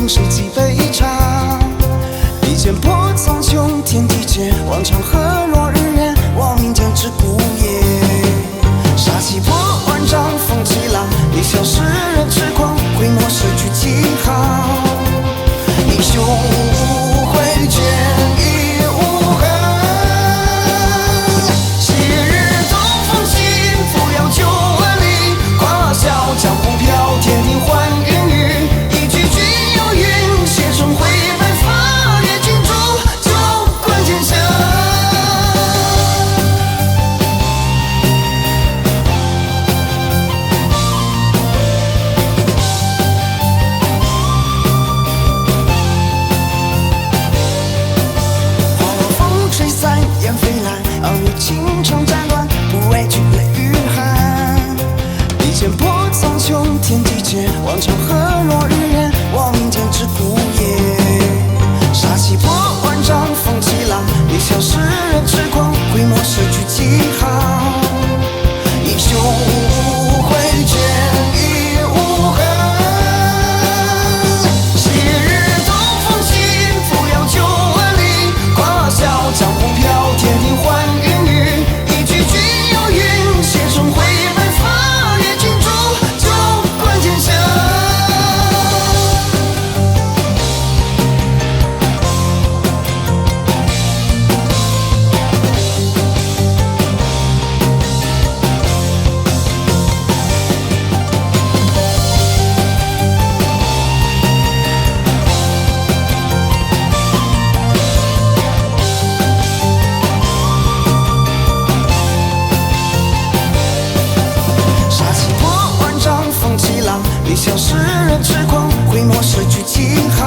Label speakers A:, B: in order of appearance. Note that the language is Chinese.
A: 情世几悲怆。一剑破苍穹，天地间，望长河落日圆，我民间之古也。杀气破万丈，风起浪，一笑世人痴狂，挥墨诗句几行。英雄无悔，剑亦无痕。昔日东风起，扶摇9万里，夸笑江湖飘，天地换云雨。一句君有云，写成灰白发，阅君主，就冠天下。吹散燕飞来，昂于青城斩断，不畏惧雷与寒。一剑破苍穹，天地间，望长河落日圆，我民间之古也。杀气破万丈，风起浪，一笑世人痴狂，挥墨诗句几行。英雄无悔，剑亦无痕。昔日东风起，扶摇9万里，夸笑江湖飘，天地换云雨。一句君有云，写成灰白发，阅君主，就冠天下。杀气破万丈，风起浪，一笑世人痴狂，挥墨诗句几行。